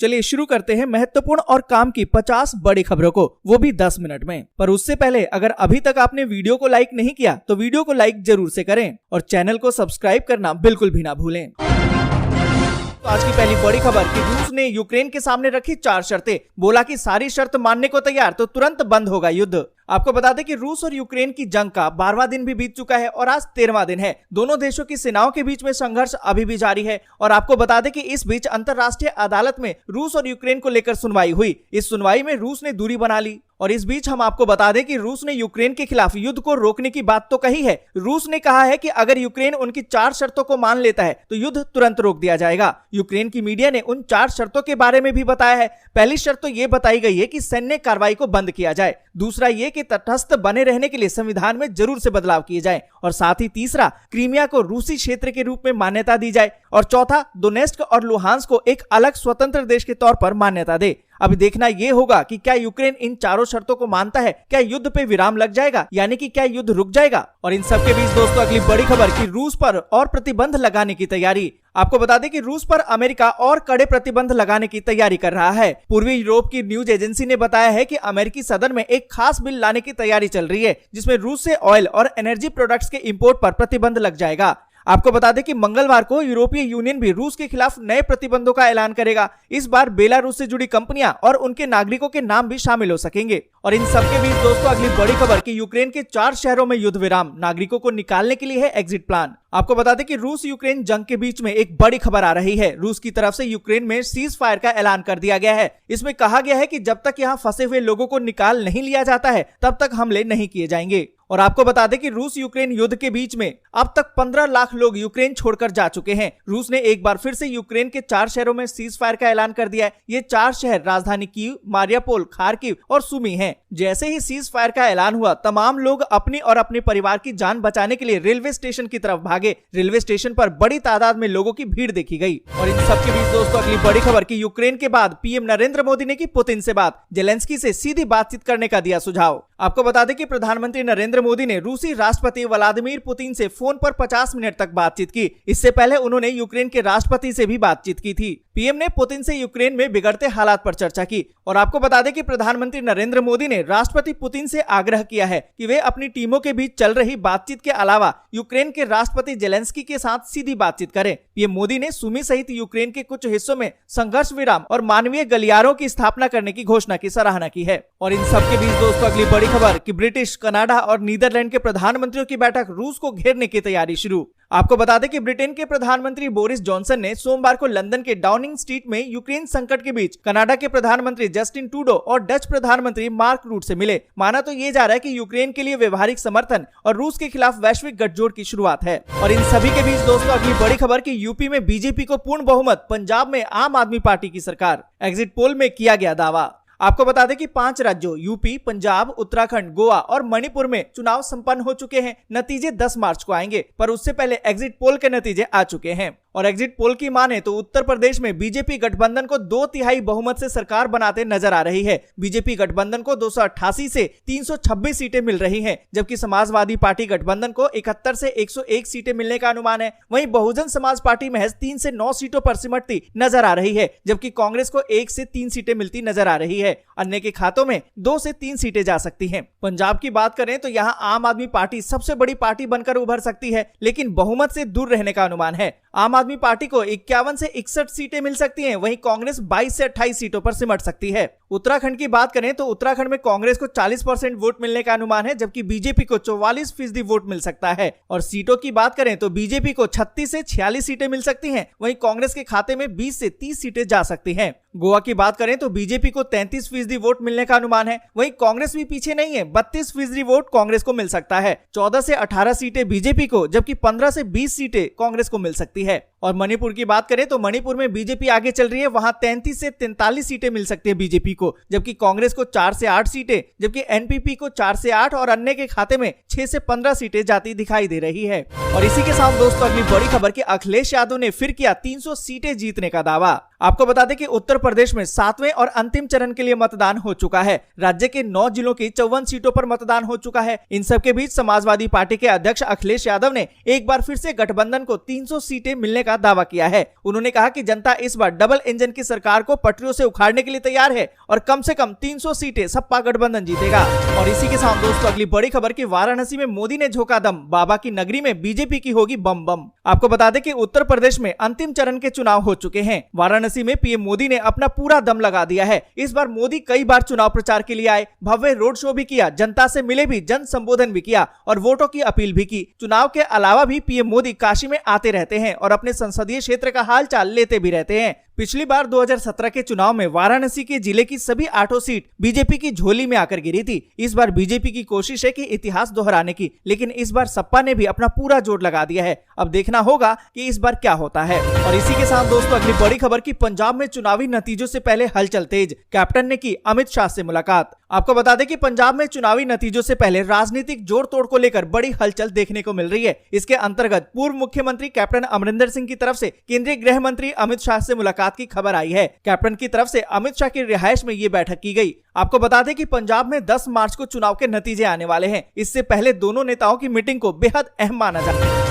चलिए शुरू करते हैं महत्वपूर्ण और काम की 50 बड़ी खबरों को, वो भी 10 मिनट में। पर उससे पहले अगर अभी तक आपने वीडियो को लाइक नहीं किया तो वीडियो को लाइक जरूर से करें और चैनल को सब्सक्राइब करना बिल्कुल भी ना भूलें। तो आज की पहली बड़ी खबर कि रूस ने यूक्रेन के सामने रखी 4 शर्तें, बोला कि सारी शर्त मानने को तैयार तो तुरंत बंद होगा युद्ध। आपको बता दें कि रूस और यूक्रेन की जंग का 12वां दिन भी बीत चुका है और आज 13वां दिन है। दोनों देशों की सेनाओं के बीच में संघर्ष अभी भी जारी है और आपको बता दें कि इस बीच अंतर्राष्ट्रीय अदालत में रूस और यूक्रेन को लेकर सुनवाई हुई। इस सुनवाई में रूस ने दूरी बना ली और इस बीच हम आपको बता दें कि रूस ने यूक्रेन के खिलाफ युद्ध को रोकने की बात तो कही है। रूस ने कहा है कि अगर यूक्रेन उनकी 4 शर्तों को मान लेता है तो युद्ध तुरंत रोक दिया जाएगा। यूक्रेन की मीडिया ने उन 4 शर्तों के बारे में भी बताया है। पहली शर्त तो ये बताई गई है कि सैन्य कार्रवाई को बंद किया जाए, दूसरा ये कि तटस्थ बने रहने के लिए संविधान में जरूर से बदलाव किए जाए और साथ ही तीसरा क्रीमिया को रूसी क्षेत्र के रूप में मान्यता दी जाए और चौथा दोनेत्स्क और लुहांस्क को एक अलग स्वतंत्र देश के तौर पर मान्यता दे। अब देखना यह होगा कि क्या यूक्रेन इन चारों शर्तों को मानता है, क्या युद्ध पे विराम लग जाएगा, यानी कि क्या युद्ध रुक जाएगा। और इन सब के बीच दोस्तों अगली बड़ी खबर कि रूस पर और प्रतिबंध लगाने की तैयारी। आपको बता दें कि रूस पर अमेरिका और कड़े प्रतिबंध लगाने की तैयारी कर रहा है। पूर्वी यूरोप की न्यूज एजेंसी ने बताया है कि अमेरिकी सदन में एक खास बिल लाने की तैयारी चल रही है जिसमें रूस से ऑयल और एनर्जी प्रोडक्ट्स के इंपोर्ट पर प्रतिबंध लग जाएगा। आपको बता दें कि मंगलवार को यूरोपीय यूनियन भी रूस के खिलाफ नए प्रतिबंधों का ऐलान करेगा। इस बार बेलारूस से जुड़ी कंपनियां और उनके नागरिकों के नाम भी शामिल हो सकेंगे। और इन सबके बीच दोस्तों अगली बड़ी खबर कि यूक्रेन के 4 शहरों में युद्ध विराम, नागरिकों को निकालने के लिए है एग्जिट प्लान। आपको बता दें कि रूस यूक्रेन जंग के बीच में एक बड़ी खबर आ रही है। रूस की तरफ से यूक्रेन में सीज फायर का ऐलान कर दिया गया है। इसमें कहा गया है कि जब तक यहाँ फंसे हुए लोगों को निकाल नहीं लिया जाता है तब तक हमले नहीं किए जाएंगे। और आपको बता दें कि रूस यूक्रेन युद्ध के बीच में अब तक 15 लाख लोग यूक्रेन छोड़कर जा चुके हैं। रूस ने एक बार फिर से यूक्रेन के 4 शहरों में सीज फायर का ऐलान कर दिया है। ये 4 शहर राजधानी कीव, मारियापोल, खार्किव और सुमी हैं। जैसे ही सीज फायर का ऐलान हुआ तमाम लोग अपनी और अपने परिवार की जान बचाने के लिए रेलवे स्टेशन की तरफ भागे। रेलवे स्टेशन पर बड़ी तादाद में लोगों की भीड़ देखी गई। और इन सबके बीच दोस्तों अगली बड़ी खबर कि यूक्रेन के बाद पीएम नरेंद्र मोदी ने की पुतिन से बात, जेलेंस्की से सीधी बातचीत करने का दिया सुझाव। आपको बता दें कि प्रधानमंत्री नरेंद्र मोदी ने रूसी राष्ट्रपति व्लादिमीर पुतिन से फोन पर 50 मिनट तक बातचीत की। इससे पहले उन्होंने यूक्रेन के राष्ट्रपति से भी बातचीत की थी। पीएम ने पुतिन से यूक्रेन में बिगड़ते हालात पर चर्चा की और आपको बता दें कि प्रधानमंत्री नरेंद्र मोदी ने राष्ट्रपति पुतिन से आग्रह किया है कि वे अपनी टीमों के बीच चल रही बातचीत के अलावा यूक्रेन के राष्ट्रपति जेलेंस्की के साथ सीधी बातचीत करें। पीएम मोदी ने सुमी सहित यूक्रेन के कुछ हिस्सों में संघर्ष विराम और मानवीय गलियारों की स्थापना करने की घोषणा की सराहना की है। और इन सबके बीच दोस्तों अगली बड़ी खबर कि ब्रिटिश, कनाडा और नीदरलैंड के प्रधानमंत्रियों की बैठक रूस को घेरने की तैयारी शुरू। आपको बता दें कि ब्रिटेन के प्रधानमंत्री बोरिस जॉनसन ने सोमवार को लंदन के डाउनिंग स्ट्रीट में यूक्रेन संकट के बीच कनाडा के प्रधानमंत्री जस्टिन ट्रूडो और डच प्रधानमंत्री मार्क रूट से मिले। माना तो ये जा रहा है कि यूक्रेन के लिए व्यवहारिक समर्थन और रूस के खिलाफ वैश्विक गठजोड़ की शुरुआत है। और इन सभी के बीच दोस्तों अगली बड़ी खबर कि यूपी में बीजेपी को पूर्ण बहुमत, पंजाब में आम आदमी पार्टी की सरकार, एग्जिट पोल में किया गया दावा। आपको बता दें कि 5 राज्यों यूपी, पंजाब, उत्तराखंड, गोवा और मणिपुर में चुनाव संपन्न हो चुके हैं। नतीजे 10 मार्च को आएंगे, पर उससे पहले एग्जिट पोल के नतीजे आ चुके हैं। और एग्जिट पोल की माने तो उत्तर प्रदेश में बीजेपी गठबंधन को 2/3 बहुमत से सरकार बनाते नजर आ रही है। बीजेपी गठबंधन को 288 से 326 सीटें मिल रही हैं, जबकि समाजवादी पार्टी गठबंधन को 71 से 101 सीटें मिलने का अनुमान है। वहीं बहुजन समाज पार्टी महज 3 से 9 सीटों पर सिमटती नजर आ रही है, जबकि कांग्रेस को 1 से 3 सीटें मिलती नजर आ रही है। अन्य के खातों में 2 से 3 सीटें जा सकती हैं। पंजाब की बात करें तो यहाँ आम आदमी पार्टी सबसे बड़ी पार्टी बनकर उभर सकती है, लेकिन बहुमत से दूर रहने का अनुमान है। आम आदमी पार्टी को 51 से 61 सीटें मिल सकती हैं, वहीं कांग्रेस 22 से 28 सीटों पर सिमट सकती है। उत्तराखंड की बात करें तो उत्तराखंड में कांग्रेस को 40% वोट मिलने का अनुमान है, जबकि बीजेपी को 44% वोट मिल सकता है। और सीटों की बात करें तो बीजेपी को 36 से 46 सीटें मिल सकती हैं, वहीं कांग्रेस के खाते में 20 से 30 सीटें जा सकती हैं। गोवा की बात करें तो बीजेपी को 33% वोट मिलने का अनुमान है, वहीं कांग्रेस भी पीछे नहीं है, 32% वोट कांग्रेस को मिल सकता है। 14 से 18 सीटें बीजेपी को, जबकि 15 से 20 सीटें कांग्रेस को मिल सकती है। और मणिपुर की बात करें तो मणिपुर में बीजेपी आगे चल रही है, वहां 33 से 43 सीटें मिल सकती है बीजेपी को, जबकि कांग्रेस को 4 से 8 सीटें, जबकि एनपीपी को 4 से 8 और अन्य के खाते में 6 से 15 सीटें जाती दिखाई दे रही है। और इसी के साथ दोस्तों अगली बड़ी खबर कि अखिलेश यादव ने फिर किया 300 सीटें जीतने का दावा। आपको बता दें कि उत्तर प्रदेश में 7वें और अंतिम चरण के लिए मतदान हो चुका है। राज्य के 9 जिलों की 54 सीटों पर मतदान हो चुका है। इन सब के बीच समाजवादी पार्टी के अध्यक्ष अखिलेश यादव ने एक बार फिर से गठबंधन को 300 सीटें मिलने का का दावा किया है। उन्होंने कहा कि जनता इस बार डबल इंजन की सरकार को पटरियों से उखाड़ने के लिए तैयार है और कम से कम 300 सीटें सपा गठबंधन जीतेगा। और इसी के साथ दोस्तों अगली बड़ी खबर की वाराणसी में मोदी ने झोंका दम, बाबा की नगरी में बीजेपी की होगी बम बम। आपको बता दें कि उत्तर प्रदेश में अंतिम चरण के चुनाव हो चुके हैं। वाराणसी में पीएम मोदी ने अपना पूरा दम लगा दिया है। इस बार मोदी कई बार चुनाव प्रचार के लिए आए, भव्य रोड शो भी किया, जनता से मिले भी, जन संबोधन भी किया और वोटों की अपील भी की। चुनाव के अलावा भी पीएम मोदी काशी में आते रहते हैं और अपने संसदीय क्षेत्र का हालचाल लेते भी रहते हैं। पिछली बार 2017 के चुनाव में वाराणसी के जिले की सभी 8 सीट बीजेपी की झोली में आकर गिरी थी। इस बार बीजेपी की कोशिश है कि इतिहास दोहराने की, लेकिन इस बार सपा ने भी अपना पूरा जोर लगा दिया है। अब देखना होगा कि इस बार क्या होता है। और इसी के साथ दोस्तों अगली बड़ी खबर की पंजाब में चुनावी नतीजों से पहले हलचल तेज, कैप्टन ने की अमित शाह से मुलाकात। आपको बता दें कि पंजाब में चुनावी नतीजों से पहले राजनीतिक जोड़ तोड़ को लेकर बड़ी हलचल देखने को मिल रही है। इसके अंतर्गत पूर्व मुख्यमंत्री कैप्टन अमरिंदर सिंह की तरफ से केंद्रीय गृह मंत्री अमित शाह से मुलाकात की खबर आई है। कैप्टन की तरफ से अमित शाह की रिहाइश में ये बैठक की गई। आपको बता दें कि पंजाब में 10 मार्च को चुनाव के नतीजे आने वाले हैं। इससे पहले दोनों नेताओं की मीटिंग को बेहद अहम माना जाता है।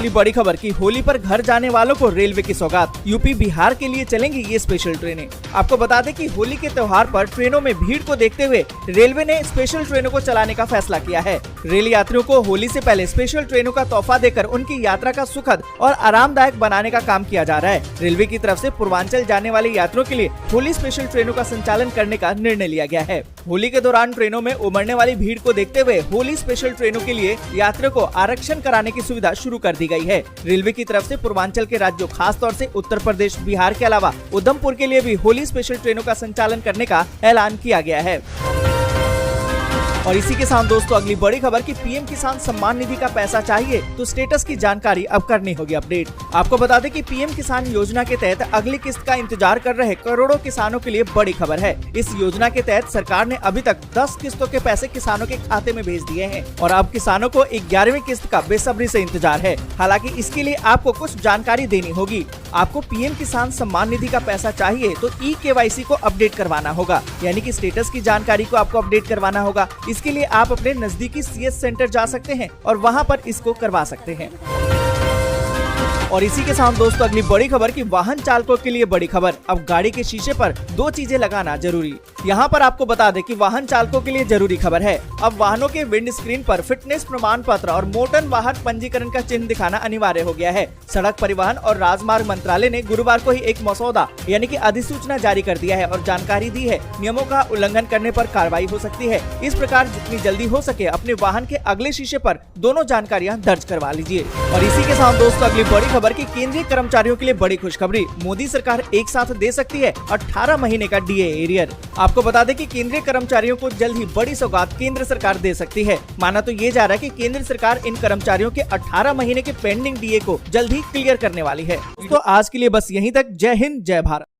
बड़ी खबर की होली पर घर जाने वालों को रेलवे की सौगात, यूपी बिहार के लिए चलेंगी ये स्पेशल ट्रेनें। आपको बता दें कि होली के त्योहार पर ट्रेनों में भीड़ को देखते हुए रेलवे ने स्पेशल ट्रेनों को चलाने का फैसला किया है। रेल यात्रियों को होली से पहले स्पेशल ट्रेनों का तोहफा देकर उनकी यात्रा का सुखद और आरामदायक बनाने का काम किया जा रहा है। रेलवे की तरफ से पूर्वांचल जाने वाले यात्रियों के लिए होली स्पेशल ट्रेनों का संचालन करने का निर्णय लिया गया है। होली के दौरान ट्रेनों में उमड़ने वाली भीड़ को देखते हुए होली स्पेशल ट्रेनों के लिए यात्रियों को आरक्षण कराने की सुविधा शुरू कर दी गई है। रेलवे की तरफ से पूर्वांचल के राज्यों खास तौर से उत्तर प्रदेश, बिहार के अलावा उधमपुर के लिए भी होली स्पेशल ट्रेनों का संचालन करने का ऐलान किया गया है। और इसी के साथ दोस्तों अगली बड़ी खबर की पीएम किसान सम्मान निधि का पैसा चाहिए तो स्टेटस की जानकारी अब करनी होगी अपडेट। आपको बता दें कि पीएम किसान योजना के तहत अगली किस्त का इंतजार कर रहे करोड़ों किसानों के लिए बड़ी खबर है। इस योजना के तहत सरकार ने अभी तक 10 किस्तों के पैसे किसानों के खाते में भेज दिए हैं और अब किसानों को 11वीं किस्त का बेसब्री से इंतजार है। हालांकि इसके लिए आपको कुछ जानकारी देनी होगी। आपको पीएम किसान सम्मान निधि का पैसा चाहिए तो KYC को अपडेट करवाना होगा, यानी कि स्टेटस की जानकारी को आपको अपडेट करवाना होगा। इसके लिए आप अपने नजदीकी CS सेंटर जा सकते हैं और वहां पर इसको करवा सकते हैं। और इसी के साथ दोस्तों अगली बड़ी खबर की वाहन चालकों के लिए बड़ी खबर, अब गाड़ी के शीशे पर 2 चीजें लगाना जरूरी। यहाँ पर आपको बता दें कि वाहन चालकों के लिए जरूरी खबर है। अब वाहनों के विंड स्क्रीन पर फिटनेस प्रमाण पत्र और मोटर वाहन पंजीकरण का चिन्ह दिखाना अनिवार्य हो गया है। सड़क परिवहन और राजमार्ग मंत्रालय ने गुरुवार को ही एक मसौदा यानी कि अधिसूचना जारी कर दिया है और जानकारी दी है नियमों का उल्लंघन करने पर कार्रवाई हो सकती है। इस प्रकार जितनी जल्दी हो सके अपने वाहन के अगले शीशे पर दोनों जानकारियाँ दर्ज करवा लीजिए। और इसी के साथ दोस्तों अगली बड़ी खबर की केंद्रीय कर्मचारियों के लिए बड़ी खुशखबरी, मोदी सरकार एक साथ दे सकती है 18 महीने का DA एरियर। आपको बता दें कि केंद्रीय कर्मचारियों को जल्द ही बड़ी सौगात केंद्र सरकार दे सकती है। माना तो ये जा रहा है कि केंद्र सरकार इन कर्मचारियों के 18 महीने के पेंडिंग DA को जल्द ही क्लियर करने वाली है। तो आज के लिए बस यहीं तक। जय हिंद, जय भारत।